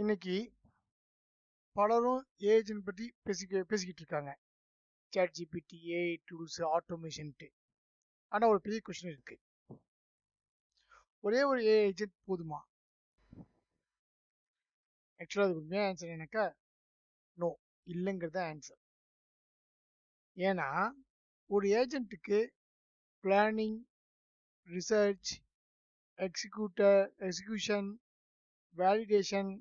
இன்னைக்கு பலரும் ஏஜென்ட் பற்றி பேசிக்கிட்டு இருக்காங்க. சாட் ஜிபிடி, ஏஐ டூல்ஸ், ஆட்டோமேஷன்ட்டு. ஆனால் ஒரு பெரிய கொஸ்டின் இருக்கு. ஒரே ஒரு ஏஐ ஏஜென்ட் போதுமா? ஆக்சுவலாக அது உண்மையான ஆன்சர் எனக்கா நோ, இல்லைங்கிறது தான் ஆன்சர். ஏன்னா ஒரு ஏஜென்ட்டுக்கு பிளானிங், ரிசர்ச், எக்ஸிக்யூஷன், வேலிடேஷன்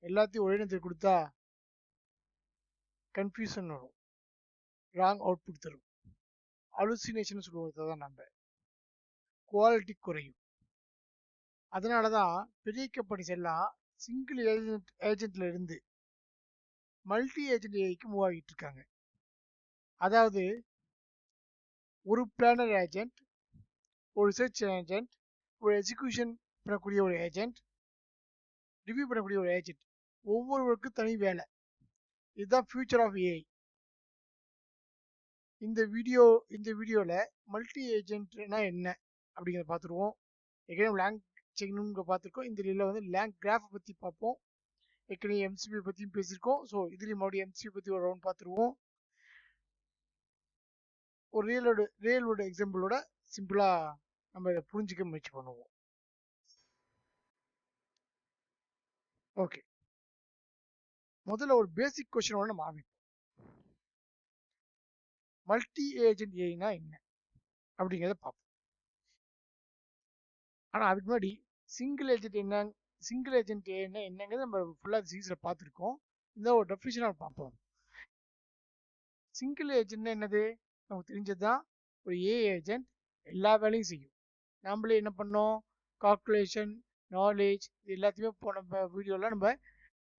எல்லாத்தையும் ஒரே நேரத்தில் கொடுத்தா கன்ஃபியூஷன் வரும், ராங் அவுட்புட் தரும், அலுசினேஷன் சொல்லுவது தான். நம்ம குவாலிட்டி குறையும். அதனால தான் பெரிய கம்பெனிஸ் எல்லாம் சிங்கிள் ஏஜென்ட்ல இருந்து மல்டி ஏஜென்ட் ஏஐக்கு மூவ் ஆகிட்டு இருக்காங்க. அதாவது ஒரு பிளானர் ஏஜென்ட், ஒரு ரிசர்ச் ஏஜென்ட், ஒரு எக்ஸிக்யூஷன் பண்ணக்கூடிய ஒரு ஏஜென்ட், ரிவ்யூ பண்ணக்கூடிய ஒரு ஏஜென்ட், ஒவ்வொருவருக்கும் தனி வேலை. இதுதான் ஃபியூச்சர் ஆஃப் ஏஐ. இந்த வீடியோவில் மல்டி ஏஜென்ட்னா என்ன அப்படிங்கிறத பார்த்துருவோம். ஏற்கனவே லேங் செக்னுங்க பார்த்துருக்கோம். இந்த இதில் வந்து லேங் கிராஃபை பற்றி பார்ப்போம். ஏற்கனவே எம்சிபி பற்றியும் பேசியிருக்கோம். ஸோ இதுலேயும் மறுபடியும் எம்சிபி பற்றி ஒரு ரவுண்ட் பார்த்துருவோம். ஒரு ரியல் வேர்ல்டு எக்ஸாம்பிளோட சிம்பிளாக நம்ம இதை புரிஞ்சிக்க முயற்சி பண்ணுவோம். ஓகே, முதல்ல ஒரு பேசிக் கொஸ்டினோட நம்ம ஆரம்பிப்போம். மல்டி ஏஜென்ட் ஏஐனா என்ன அப்படிங்கிறத பார்ப்போம். ஆனால் அதுக்கு முன்னாடி சிங்கிள் ஏஜென்ட் ஏஐனா என்னங்கிறத நம்ம ஃபுல்லாக சீரீஸில் பார்த்துருக்கோம். இந்த ஒரு டெஃபினிஷனாக பார்ப்போம். சிங்கிள் ஏஜென்ட்னா என்னது? நமக்கு தெரிஞ்சது தான். ஒரு ஏஐ ஏஜென்ட் எல்லா வேலையும் செய்யும். நம்மளே என்ன பண்ணோம், கால்குலேஷன், நாலேஜ், இது எல்லாத்தையுமே போன வீடியோவில் நம்ம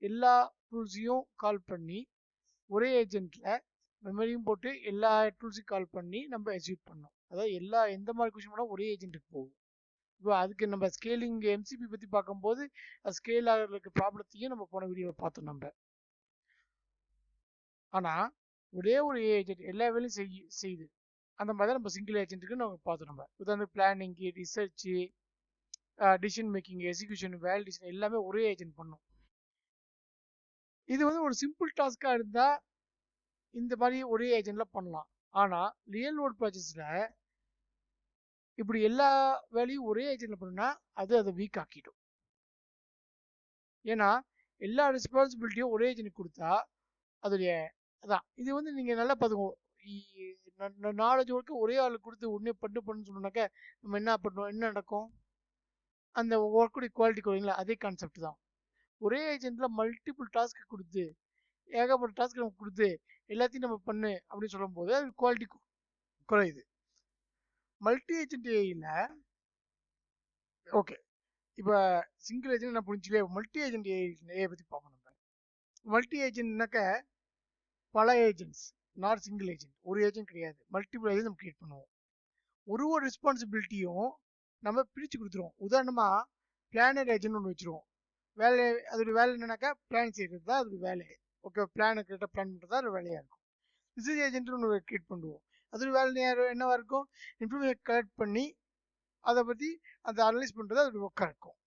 எல்லா டூல்ஸையும் கால் பண்ணி ஒரே ஏஜென்ட்டில் மெமரியும் போட்டு எல்லா டூல்ஸையும் கால் பண்ணி நம்ம எக்ஸிக்யூட் பண்ணோம். அதாவது எந்த மாதிரி கொஸ்டின் பண்ணால் ஒரே ஏஜென்ட்டுக்கு போகும். இப்போ அதுக்கு நம்ம ஸ்கேலிங் எம்சிபி பற்றி பார்க்கும்போது ஸ்கேல் ஆகிறதுக்கு ப்ராப்ளத்தையும் நம்ம போன வீடியோவில் பார்த்தோம் நம்ம. ஆனால் ஒரே ஒரு ஏஜென்ட் எல்லா வேலையும் செய்யுது. அந்த மாதிரி தான் நம்ம சிங்கிள் ஏஜென்ட்டுக்கு நம்ம பார்த்தோம். நம்ம உதாரணத்துக்கு planning, research, decision making, execution, validation எல்லாமே ஒரே ஏஜென்ட் பண்ணும். இது வந்து ஒரு சிம்பிள் டாஸ்காக இருந்தால் இந்த மாதிரி ஒரே ஏஜென்ட்ல பண்ணலாம். ஆனால் ரியல் வேர்ல்ட் ப்ராஜெக்ட்ஸில் இப்படி எல்லா வேலையும் ஒரே ஏஜென்ட்ல பண்ணுனா அதை வீக் ஆக்கிடும். ஏன்னா எல்லா ரெஸ்பான்சிபிலிட்டியும் ஒரே ஏஜென்ட் கொடுத்தா அதோடைய அதான் இது வந்து நீங்கள் நல்லா பார்த்துக்கோங்க. நாலேஜ் ஒர்க்கு ஒரே ஆளுக்கு கொடுத்து உடனே பண்ணு சொன்னாக்க நம்ம என்ன பண்ணுவோம், என்ன நடக்கும்? அந்த ஒர்க்குடைய குவாலிட்டி குறைங்களா? அதே கான்செப்ட் தான். ஒரே ஏஜென்ட்ல மல்டிபிள் டாஸ்க் கொடுத்து ஏகப்பட்ட டாஸ்க் நமக்கு கொடுத்து எல்லாத்தையும் நம்ம பண்ணு அப்படின்னு சொல்லும்போது அது குவாலிட்டி குறையுது. மல்டி ஏஜென்ட் ஏஐல ஓகே, இப்போ சிங்கிள் ஏஜென்ட் நான் புரிஞ்சுக்கல. மல்டி ஏஜென்ட் ஏஐ பற்றி பார்ப்போம். நம்ம மல்டி ஏஜென்ட்னாக்க பல ஏஜென்ட்ஸ், நாட் சிங்கிள் ஏஜென்ட். ஒரு ஏஜென்ட் கிடையாது, மல்டிபிள் ஏஜென்ட் நம்ம கிரியேட் பண்ணுவோம். ஒரு ரெஸ்பான்சிபிலிட்டியும் நம்ம பிரித்து கொடுத்துருவோம். உதாரணமாக பிளானர் ஏஜென்ட் ஒன்று வச்சுருவோம். அதோட வேலை என்னன்னாக்கா பிளான் செய்கிறது தான் அதோட வேலை. ஓகே, பிளானை கரெக்டாக பிளான் பண்ணுறது தான் அதோட வேலையாக இருக்கும். ரிசர்ச் ஏஜென்ட் ஒன்று கிரியேட் பண்ணுவோம். அதோட வேலை என்னவா இருக்கும்? இன்ஃபர்மேஷன் கலெக்ட் பண்ணி அதை பற்றி அதை அனலைஸ் பண்ணுறது அதோட ஒர்க்காக இருக்கும்.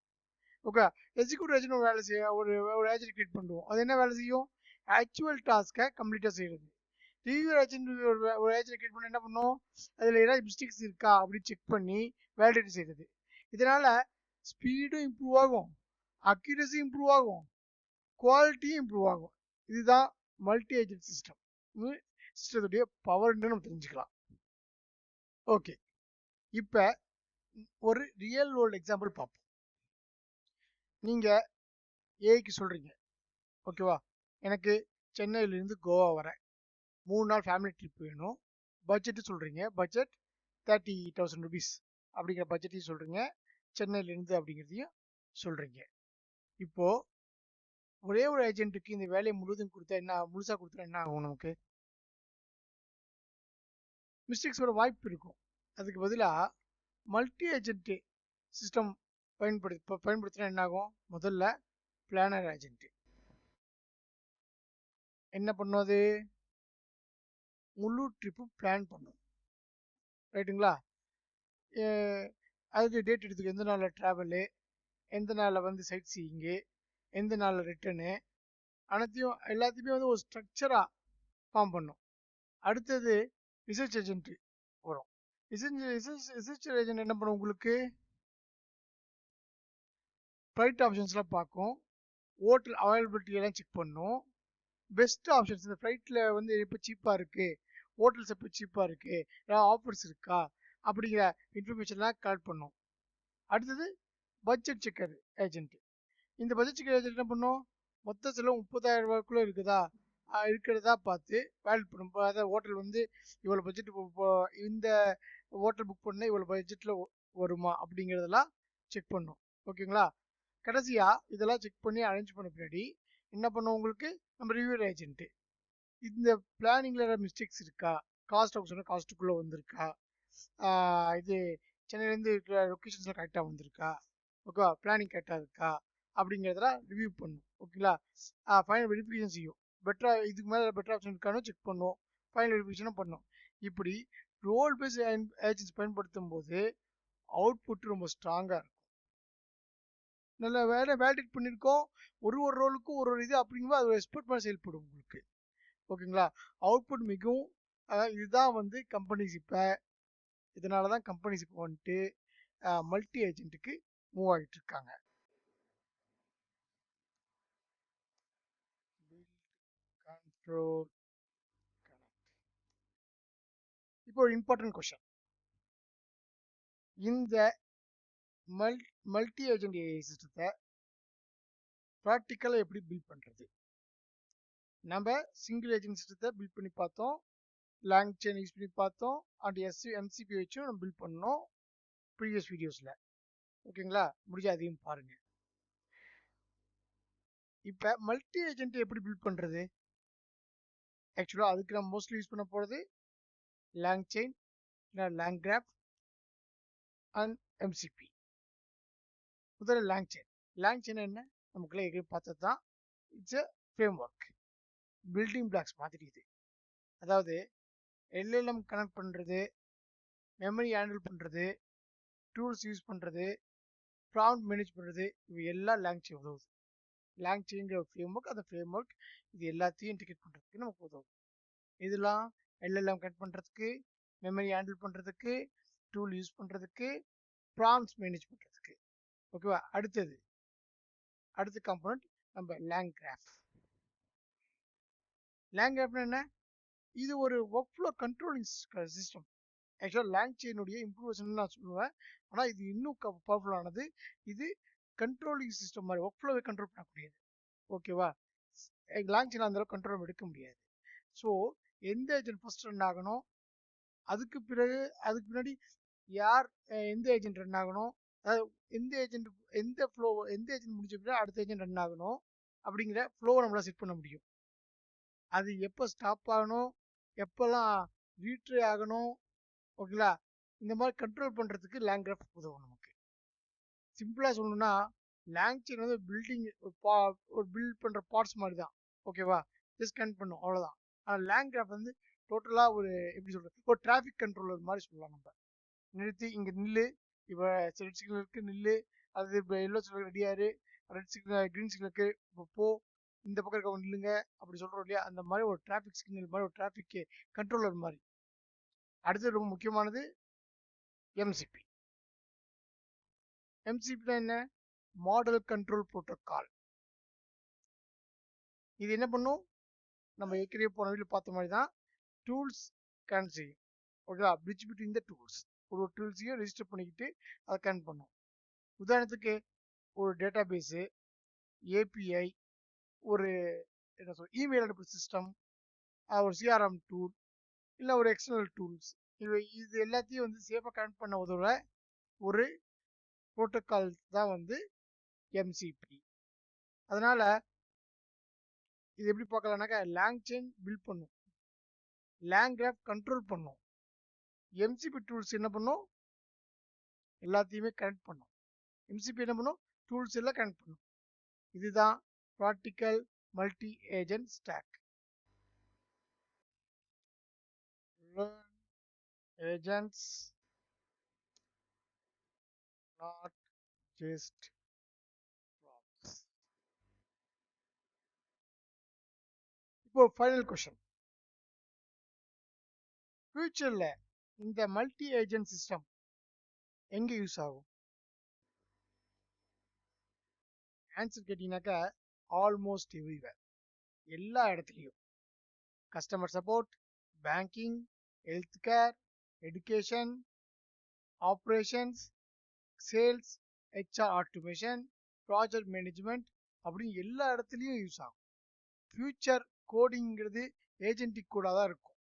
ஓகே, எக்ஸிக்யூட்டிவ் ஏஜென்ட் ஒரு வேலை செய்ய ஒரு ஏஜென்ட் கிரியேட் பண்ணுவோம். அது என்ன வேலை செய்யும்? ஆக்சுவல் டாஸ்க்கை கம்ப்ளீட்டாக செய்கிறது. ரிவ்யூ ஏஜென்ட் ஒரு ஏஜென்ட் கிரியேட் பண்ண என்ன பண்ணும்? அதில் ஏதாவது மிஸ்டேக்ஸ் இருக்கா அப்படின்னு செக் பண்ணி வேலிடேட் செய்கிறது. இதனால் ஸ்பீடும் இம்ப்ரூவ் ஆகும், அக்யூரஸி இம்ப்ரூவ் ஆகும், குவாலிட்டியும் இம்ப்ரூவ் ஆகும். இதுதான் மல்டி ஏஜென்ட் சிஸ்டத்துடைய பவர்ன்னு நம்ம தெரிஞ்சுக்கலாம். ஓகே, இப்போ ஒரு ரியல் வேர்ல்டு எக்ஸாம்பிள் பார்ப்போம். நீங்கள் ஏஐக்கு சொல்கிறீங்க, ஓகேவா, எனக்கு சென்னையிலேருந்து கோவா வரேன், 3 நாள் ஃபேமிலி ட்ரிப் வேணும், பட்ஜெட்டு சொல்கிறீங்க, பட்ஜெட் 30,000 rupees அப்படிங்கிற பட்ஜெட்டையும் சொல்கிறீங்க, சென்னையிலேருந்து அப்படிங்கிறதையும் சொல்கிறீங்க. இப்போது ஒரே ஒரு ஏஜென்ட்டுக்கு இந்த வேலையை முழுசாக கொடுத்தா என்ன ஆகும்? நமக்கு மிஸ்டேக்ஸ் வர வாய்ப்பு இருக்கும். அதுக்கு பதிலாக மல்டி ஏஜென்ட் சிஸ்டம் பயன்படுத்தினா என்ன ஆகும்? முதல்ல பிளானர் ஏஜென்ட் என்ன பண்ணும்? அது முழு ட்ரிப்பும் பிளான் பண்ணும், ரைட்டுங்களா? அதுக்கு டேட் எடுத்துக்க, எந்த நாளில் ட்ராவலு, எந்த நாளில் வந்து சைட் சீயிங்கு, எந்த நாள் ரிட்டர்னு எல்லாத்தையுமே வந்து ஒரு ஸ்ட்ரக்சரா ஃபார்ம் பண்ணும். அடுத்தது ரிசர்ச் ஏஜென்ட் வரும். ரிசர்ச் ஏஜென்ட் என்ன பண்ணும், உங்களுக்கு ஃப்ளைட் ஆப்ஷன்ஸ்லாம் பார்க்கும், ஹோட்டல் அவைலபிலிட்டி எல்லாம் செக் பண்ணும், பெஸ்ட் ஆப்ஷன்ஸ் இந்த ஃப்ளைட்டில் வந்து எப்போ சீப்பாக இருக்குது, ஹோட்டல்ஸ் எப்போ சீப்பாக இருக்குது, ஏதாவது ஆஃபர்ஸ் இருக்கா அப்படிங்கிற இன்ஃபர்மேஷன்லாம் கலெக்ட் பண்ணும். அடுத்தது பட்ஜெட் செக்கர் ஏஜென்ட். இந்த பட்ஜெட் செக்கர் ஏஜென்ட் என்ன பண்ணும், மொத்த செலவு 30,000 ரூபாய்க்குள்ளே இருக்கிறதா பார்த்து வேலிட் பண்ணும். அதாவது ஹோட்டல் வந்து இவ்வளோ பட்ஜெட், இந்த ஹோட்டல் புக் பண்ணால் இவ்வளோ பட்ஜெட்டில் வருமா அப்படிங்கிறதெல்லாம் செக் பண்ணும். ஓகேங்களா? கடைசியா இதெல்லாம் செக் பண்ணி அரேஞ்ச் பண்ண பின்னாடி என்ன பண்ணும், உங்களுக்கு நம்ம ரிவ்யூர் ஏஜென்ட் இந்த பிளானிங்ல ஏதாவது மிஸ்டேக்ஸ் இருக்கா, காஸ்ட் அவங்க சொன்ன காஸ்ட்டுக்குள்ள வந்திருக்கா, இது சென்னையிலேருந்து இருக்கிற லொக்கேஷன்ஸ்ல கரெக்டாக வந்திருக்கா, ஓகேவா, பிளானிங் கரெக்டாக இருக்கா அப்படிங்கிறதெல்லாம் ரிவ்யூ பண்ணும். ஓகேங்களா? ஃபைனல் வெரிஃபிகேஷன் செய்யும். இதுக்கு மேலே பெட்டர் ஆப்ஷன் இருக்கானு செக் பண்ணும், ஃபைனல் வெரிஃபிகேஷனும் பண்ணும். இப்படி ரோல் பேஸ் ஏஜென்ட்ஸ் பயன்படுத்தும் போது அவுட்புட் ரொம்ப ஸ்ட்ராங்காக இருக்கும். நல்ல வேலிடேட் பண்ணியிருக்கோம், ஒரு ரோலுக்கும் ஒரு இது அப்படிங்கும்போது அது எக்ஸ்பெக்ட் பண்ண செயல்படும் உங்களுக்கு. ஓகேங்களா? அவுட்புட் மிகவும் இதுதான் வந்து கம்பெனிஸ் இப்போ, இதனால தான் கம்பெனிஸ் இப்போ வந்துட்டு மல்டி ஏஜென்ட்டுக்கு மூவ் ஆகிட்டு இருக்காங்க. கண்ட்ரோல் இப்போ ஒரு இம்பார்ட்டன்ட் கொஸ்டின், இந்த மல்டி ஏஜென்ட் ஏஐ சிஸ்டத்தை ப்ராக்டிக்கலாக எப்படி பில்ட் பண்ணுறது? நம்ம சிங்கிள் ஏஜென்ட் சிஸ்டத்தை பில்ட் பண்ணி பார்த்தோம், லாங் செயின் யூஸ் பண்ணி பார்த்தோம், அண்ட் எம்சிபி வச்சும் நம்ம பில்ட் பண்ணோம் ப்ரீவியஸ் வீடியோஸில். ஓகேங்களா? முடிஞ்சா அதையும் பாருங்க. இப்போ மல்டி ஏஜென்ட் எப்படி பில்ட் பண்ணுறது? ஆக்சுவலாக அதுக்கு நம்ம மோஸ்ட்லி யூஸ் பண்ண போகிறது LangChain, LangGraph and MCP. முதல்ல லாங் செயின். லாங் செயின் என்ன, நமக்குள்ள எங்கேயும் பார்த்தது தான். It's a framework, building blocks மாதிரி இது. அதாவது எல்எல்எம் கனெக்ட் பண்ணுறது, மெமரி ஹேண்டில் பண்ணுறது, டூல்ஸ் யூஸ் பண்ணுறது, ப்ராம்ப்ட் மேனேஜ் பண்ணுறது, இவை எல்லாம் லாங் செயின் உதவுது. லாங் செயின்கிற ஒரு ஃப்ரேம் ஒர்க், அந்த ஃப்ரேம் ஒர்க் இது எல்லாத்தையும் இன்டிகிரேட் பண்ணுறதுக்கு நமக்கு உதவும். இதெல்லாம் எல்எல்எம் கனெக்ட் பண்ணுறதுக்கு, மெமரி ஹேண்டில் பண்ணுறதுக்கு, டூல் யூஸ் பண்ணுறதுக்கு, ப்ராம்ப்ட்ஸ் மேனேஜ் பண்ணுறதுக்கு. ஓகேவா? அடுத்த காம்போனன்ட் நம்ம லாங் கிராஃப். லாங் கிராஃப்னா என்ன, இது ஒரு ஒர்க் ஃப்ளோ கண்ட்ரோலிங் சிஸ்டம். ஆக்சுவலாக லாங் செயினுடைய இம்ப்ரூவேஷன் நான் சொல்லுவேன், ஆனால் இது இன்னும் பவர்ஃபுல்லானது. இது கண்ட்ரோலிங் சிஸ்டம் மாதிரி ஒர்க் ஃப்ளோவை கண்ட்ரோல் பண்ணக்கூடியது. ஓகேவா? லாங் செயின் அந்த அளவுக்கு கண்ட்ரோல் எடுக்க முடியாது. ஸோ எந்த ஏஜென்ட் ஃபர்ஸ்ட் ரன் ஆகணும், அதுக்கு முன்னாடி யார் எந்த ஏஜென்ட் ரன் ஆகணும், அதாவது எந்த ஏஜென்ட் முடிஞ்ச பிறகு அடுத்த ஏஜென்ட் ரன் ஆகணும் அப்படிங்கிற ஃப்ளோவை நம்மளால் செட் பண்ண முடியும். அது எப்போ ஸ்டாப் ஆகணும், எப்போல்லாம் ரீட்ரே ஆகணும், ஓகேங்களா, இந்த மாதிரி கண்ட்ரோல் பண்ணுறதுக்கு லாங் கிராஃப் உதவும் நமக்கு. சிம்பிளாக சொல்லணும்னா லாங் செயின் வந்து ஒரு பில்ட் பண்ணுற பார்ட்ஸ் மாதிரி தான். ஓகேவா? ஜஸ்ட் கனெக்ட் பண்ணும், அவ்வளோதான். ஆனால் லாங் கிராஃப் வந்து டோட்டலாக ஒரு எப்படி சொல்கிறது, ஒரு டிராஃபிக் கண்ட்ரோலர் மாதிரி சொல்லலாம். நம்ம நிறுத்தி இங்கே நில்லு, இப்போ ரெட் சிக்னல் இருக்குது நில்லு, அது இப்போ எல்லோ சிக்னல் ரெடியாரு, ரெட் சிக்னல் க்ரீன் சிக்னலுக்கு இப்போ போ, இந்த பக்கம் இருக்கவங்க நில்லுங்க அப்படி சொல்கிறோம் இல்லையா, அந்த மாதிரி ஒரு டிராஃபிக் சிக்னல் மாதிரி, ஒரு டிராஃபிக் கண்ட்ரோலர் மாதிரி. அடுத்தது ரொம்ப முக்கியமானது எம்சிபி. எம்சிபி என்ன, மாடல் கண்ட்ரோல் புரோட்டோகால். இது என்ன பண்ணும், நம்ம ஏற்கனவே போன வீடியோ பார்த்த மாதிரி தான் டூல்ஸ் கனெக்ட் செய்யும். ஓகேவா? பிரிட்ஜ் பிட்வீன் த டூல்ஸ், ஒரு டூல்ஸையும் ரெஜிஸ்டர் பண்ணிக்கிட்டு அதை கனெக்ட் பண்ணும். உதாரணத்துக்கு ஒரு டேட்டா பேஸு, ஏபிஐ, ஒரு என்ன சொல் இமெயில் அனுப்புற சிஸ்டம், ஒரு சிஆர்எம் டூல், இல்லை ஒரு எக்ஸ்டர்னல் டூல்ஸ், இது எல்லாத்தையும் வந்து சேஃபாக கனெக்ட் பண்ண உதவுற ஒரு புரோட்டோகால் தான் வந்து எம்சிபி. அதனால இது எப்படி பார்க்கலாம்னாக்கா, லாங் செயின் பில்ட் பண்ணும், லாங் கிராஃப் கண்ட்ரோல் பண்ணும், எம்சிபி டூல்ஸ் என்ன பண்ணும், எல்லாத்தையுமே கனெக்ட் பண்ணும். எம்சிபி என்ன பண்ணும், டூல்ஸ் எல்லாம் கனெக்ட் பண்ணும். இதுதான் practical multi agent stack. Agents not just prompts. இப்போ ஃபைனல் கொஸ்டின், ஃபியூச்சர்ல இந்த மல்டி ஏஜென்ட் சிஸ்டம் எங்க யூஸ் ஆகும்? ஆன்சர் கேட்டீங்கன்னாக்கா ஆல்மோஸ்ட் எவ்ரிவேர், எல்லா இடத்துலையும். Customer support, banking, health care, education, operations, sales, HR automation, project management அப்படின்னு எல்லா இடத்துலையும் யூஸ் ஆகும். ஃபியூச்சர் கோடிங்கிறது ஏஜென்டிக் கோடாக தான் இருக்கும்,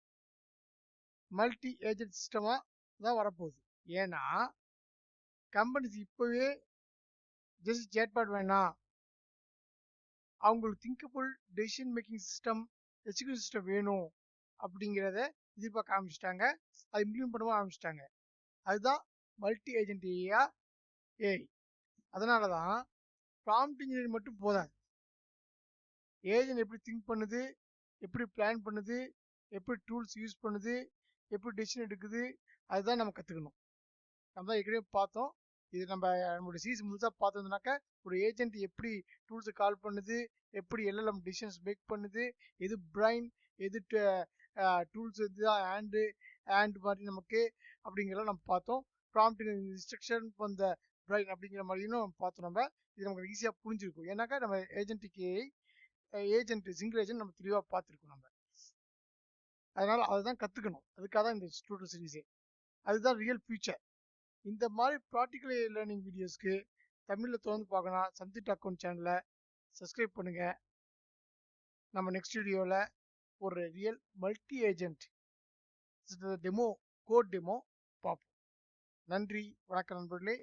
மல்டி ஏஜென்ட் சிஸ்டமாக தான் வரப்போகுது. ஏன்னா கம்பெனிஸ் இப்போவே ஜஸ்ட் சேட்பாட் வேணாம், அவங்களுக்கு thinkable decision making system, executive system வேணும் அப்படிங்கிறத எதிர்பார்க்க ஆரம்பிச்சிட்டாங்க, அதை இம்ப்ளிமெண்ட் பண்ணவும் ஆரம்பிச்சிட்டாங்க. அதுதான் மல்டி ஏஜென்ட் ஏஐ. அதனால தான் ப்ராம்ப்ட் இன்ஜினியரிங் மட்டும் போதாது, ஏஜென்ட் எப்படி திங்க் பண்ணுது, எப்படி பிளான் பண்ணுது, எப்படி டூல்ஸ் யூஸ் பண்ணுது, எப்படி டெசிஷன் எடுக்குது, அதுதான் நம்ம கற்றுக்கணும். நம்ம தான் ஏற்கனவே பார்த்தோம். இது நம்மளுடைய சீஸ் முழுசாக பார்த்தோம்னாக்கா ஒரு ஏஜென்ட் எப்படி டூல்ஸை கால் பண்ணுது, எப்படி எல்எல்எம் டிசிஷன்ஸ் மேக் பண்ணுது, எது பிரைன், எது டூல்ஸ் இதுதான் ஹேண்டு மாதிரி நமக்கு அப்படிங்கிறத நம்ம பார்த்தோம். Prompt instruction from the brain அப்படிங்கிற மாதிரியும் நம்ம பார்த்தோம். நம்ம இது நமக்கு ஈஸியாக புரிஞ்சிருக்கும், ஏன்னாக்கா நம்ம ஏஜென்ட்டுக்கு ஏஜென்ட் சிங்கிள் ஏஜென்ட் நம்ம தெளிவாக பார்த்துருக்கோம் நம்ம. அதனால அதுதான் கற்றுக்கணும், அதுக்காக தான் இந்த ஸ்டூடெண்ட் சீரீஸே. அதுதான் ரியல் ஃபியூச்சர். இந்த மாதிரி ப்ராக்டிக்கல் லேர்னிங் வீடியோஸ்க்கு தமிழில் தொடர்ந்து பார்க்கணும், சப்ஜெக்ட் அக்கௌண்ட் சேனலை சப்ஸ்கிரைப் பண்ணுங்கள். நம்ம நெக்ஸ்ட் வீடியோவில் ஒரு real multi agent demo, code demo பார்ப்போம். நன்றி, வணக்கம் நண்பர்களே.